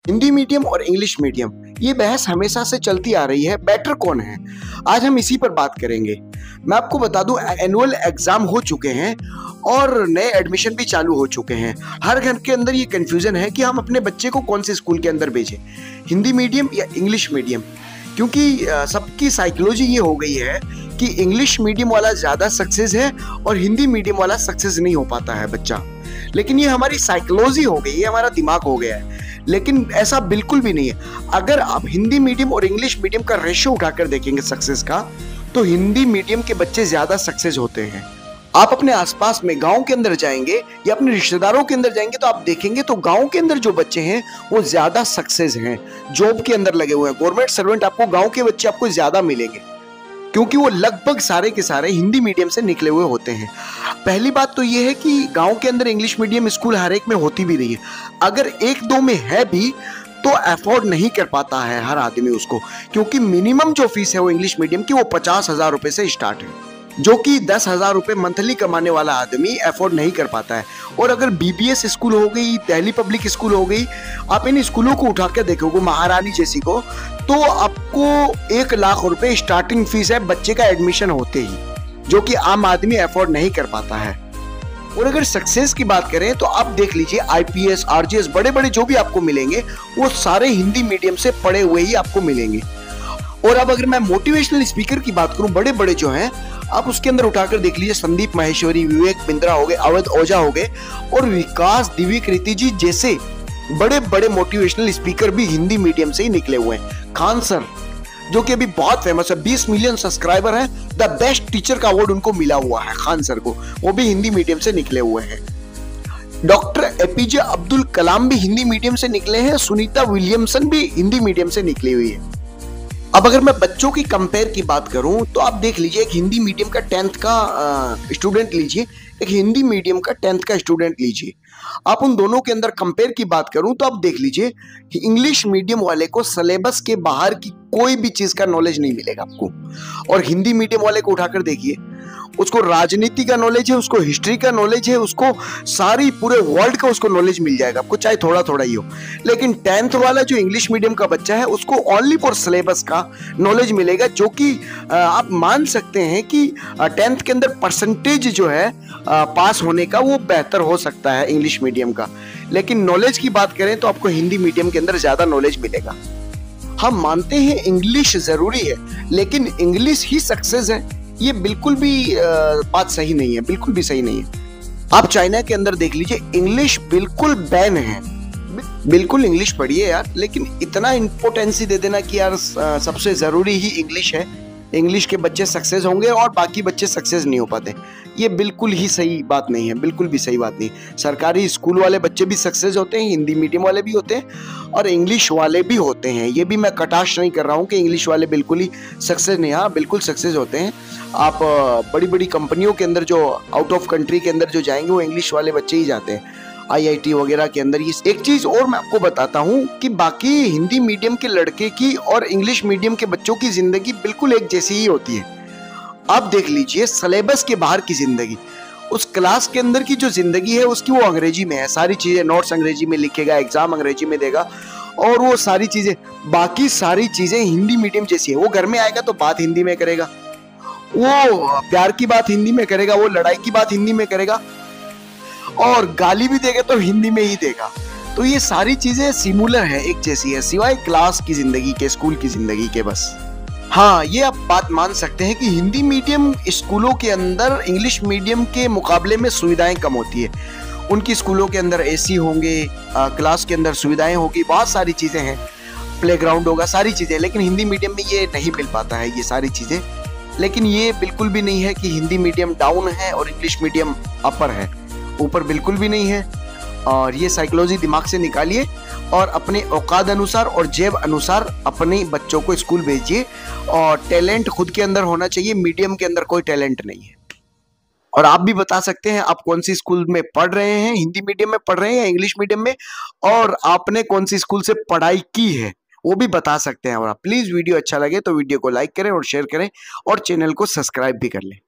Hindi medium और English medium, ये बहस हमेशा से चलती आ रही है, बेटर कौन है। आज हम इसी पर बात करेंगे। मैं आपको बता दूं, एनुअल एग्जाम हो चुके हैं और नए एडमिशन भी चालू हो चुके हैं। हर घर के अंदर ये कंफ्यूजन है कि हम अपने बच्चे को कौन से स्कूल के अंदर भेजें, हिंदी मीडियम या इंग्लिश मीडियम। क्योंकि सबकी साइकोलॉजी ये हो गई है कि इंग्लिश मीडियम वाला ज़्यादा सक्सेस है और हिंदी मीडियम वाला सक्सेस नहीं हो पाता है बच्चा। लेकिन ये हमारी साइकोलॉजी हो गई है, हमारा दिमाग हो गया है। लेकिन ऐसा बिल्कुल भी नहीं है। अगर आप हिंदी मीडियम और इंग्लिश मीडियम का रेशियो उठाकर देखेंगे सक्सेस का, तो हिंदी मीडियम के बच्चे ज़्यादा सक्सेस होते हैं। आप अपने आसपास में गांव के अंदर जाएंगे या अपने रिश्तेदारों के अंदर जाएंगे तो आप देखेंगे तो गांव के अंदर जो बच्चे हैं वो ज्यादा सक्सेस हैं, जॉब के अंदर लगे हुए हैं। गवर्नमेंट सर्वेंट आपको गांव के बच्चे आपको ज्यादा मिलेंगे क्योंकि वो लगभग सारे के सारे हिंदी मीडियम से निकले हुए होते हैं। पहली बात तो ये है कि गांव के अंदर इंग्लिश मीडियम स्कूल हर एक में होती भी नहीं है। अगर एक दो में है भी तो अफोर्ड नहीं कर पाता है हर आदमी उसको, क्योंकि मिनिमम जो फीस है वो इंग्लिश मीडियम की वो 50,000 रुपए से स्टार्ट है, जो कि 10,000 रुपए मंथली कमाने वाला आदमी अफोर्ड नहीं कर पाता है। और अगर बीबीएस स्कूल हो गई, दिल्ली पब्लिक स्कूल हो गई, आप इन स्कूलों को उठा के देखोगे, महारानी जैसी को, तो आपको 1 लाख रुपए स्टार्टिंग फीस है बच्चे का एडमिशन होते ही, जो कि आम आदमी अफोर्ड नहीं कर पाता है। और अगर सक्सेस की बात करें तो आप देख लीजिए, आईपीएस, आरजीएस, बड़े बड़े जो भी आपको मिलेंगे वो सारे हिंदी मीडियम से पढ़े हुए ही आपको मिलेंगे। और अब अगर मैं मोटिवेशनल स्पीकर की बात करूं, बड़े बड़े जो हैं, आप उसके अंदर उठाकर देख लीजिए, संदीप माहेश्वरी, विवेक बिंद्रा हो गए, अवध ओझा हो गए और विकास दिव्यकृति जी जैसे बड़े बड़े मोटिवेशनल स्पीकर भी हिंदी मीडियम से ही निकले हुए हैं। खान सर, जो कि अभी बहुत फेमस है, 20 मिलियन सब्सक्राइबर है, द बेस्ट टीचर का अवार्ड उनको मिला हुआ है खान सर को, वो भी हिंदी मीडियम से निकले हुए हैं। डॉक्टर एपीजे अब्दुल कलाम भी हिंदी मीडियम से निकले हैं, सुनीता विलियमसन भी हिंदी मीडियम से निकली हुई है। अब अगर मैं बच्चों की कंपेयर की बात करूं तो आप देख लीजिए, एक हिंदी मीडियम का 10th का स्टूडेंट लीजिए, एक हिंदी मीडियम का 10th का स्टूडेंट लीजिए। आप उन दोनों के अंदर कंपेयर की बात करूं तो आप देख लीजिए कि इंग्लिश मीडियम वाले को सिलेबस के बाहर की कोई भी चीज का नॉलेज नहीं मिलेगा आपको, और हिंदी मीडियम वाले को उठाकर देखिए, उसको राजनीति का नॉलेज है, उसको हिस्ट्री का नॉलेज है, उसको सारी पूरे वर्ल्ड का उसको नॉलेज मिल जाएगा आपको, चाहे थोड़ा थोड़ा ही हो। लेकिन 10th वाला जो इंग्लिश मीडियम का बच्चा है उसको ओनली फॉर सिलेबस का नॉलेज मिलेगा, जो कि आप मान सकते हैं कि 10th के अंदर परसेंटेज जो है पास होने का वो बेहतर हो सकता है इंग्लिश मीडियम का। लेकिन नॉलेज की बात करें तो आपको हिंदी मीडियम के अंदर ज्यादा नॉलेज मिलेगा। हम मानते हैं इंग्लिश जरूरी है, लेकिन इंग्लिश ही सक्सेस है, ये बिल्कुल भी बात सही नहीं है, बिल्कुल भी सही नहीं है। आप चाइना के अंदर देख लीजिए, इंग्लिश बिल्कुल बैन है। बिल्कुल इंग्लिश पढ़िए यार, लेकिन इतना इम्पोर्टेंसी दे देना कि यार सबसे जरूरी ही इंग्लिश है, इंग्लिश के बच्चे सक्सेस होंगे और बाकी बच्चे सक्सेस नहीं हो पाते, ये बिल्कुल ही सही बात नहीं है, बिल्कुल भी सही बात नहीं। सरकारी स्कूल वाले बच्चे भी सक्सेस होते हैं, हिंदी मीडियम वाले भी होते हैं और इंग्लिश वाले भी होते हैं। ये भी मैं कटाक्ष नहीं कर रहा हूँ कि इंग्लिश वाले बिल्कुल ही सक्सेस नहीं, हाँ बिल्कुल सक्सेस होते हैं। आप बड़ी बड़ी कंपनियों के अंदर जो आउट ऑफ कंट्री के अंदर जो जाएंगे वो इंग्लिश वाले बच्चे ही जाते हैं, आईआईटी वगैरह के अंदर। ये एक चीज और मैं आपको बताता हूँ कि बाकी हिंदी मीडियम के लड़के की और इंग्लिश मीडियम के बच्चों की जिंदगी बिल्कुल एक जैसी ही होती है। आप देख लीजिए, सिलेबस के बाहर की जिंदगी, उस क्लास के अंदर की जो जिंदगी है उसकी वो अंग्रेजी में है, सारी चीजें नोट्स अंग्रेजी में लिखेगा, एग्जाम अंग्रेजी में देगा और वो सारी चीजें, बाकी सारी चीजें हिंदी मीडियम जैसी है। वो घर में आएगा तो बात हिंदी में करेगा, वो प्यार की बात हिंदी में करेगा, वो लड़ाई की बात हिंदी में करेगा और गाली भी देगा तो हिंदी में ही देगा। तो ये सारी चीजें सिमिलर है, एक जैसी है, सिवाय क्लास की जिंदगी के, स्कूल की जिंदगी के बस। हाँ, ये आप बात मान सकते हैं कि हिंदी मीडियम स्कूलों के अंदर इंग्लिश मीडियम के मुकाबले में सुविधाएं कम होती है। उनकी स्कूलों के अंदर एसी होंगे, क्लास के अंदर सुविधाएं होगी, बहुत सारी चीजें हैं, प्लेग्राउंड होगा, सारी चीजें, लेकिन हिंदी मीडियम में ये नहीं मिल पाता है ये सारी चीजें। लेकिन ये बिल्कुल भी नहीं है कि हिंदी मीडियम डाउन है और इंग्लिश मीडियम अपर है, ऊपर बिल्कुल भी नहीं है। और ये साइकोलॉजी दिमाग से निकालिए और अपने औकात अनुसार और जेब अनुसार अपने बच्चों को स्कूल भेजिए। और टैलेंट खुद के अंदर होना चाहिए, मीडियम के अंदर कोई टैलेंट नहीं है। और आप भी बता सकते हैं आप कौन सी स्कूल में पढ़ रहे हैं, हिंदी मीडियम में पढ़ रहे हैं या इंग्लिश मीडियम में, और आपने कौन सी स्कूल से पढ़ाई की है वो भी बता सकते हैं। और आप प्लीज वीडियो अच्छा लगे तो वीडियो को लाइक करें और शेयर करें और चैनल को सब्सक्राइब भी कर लें।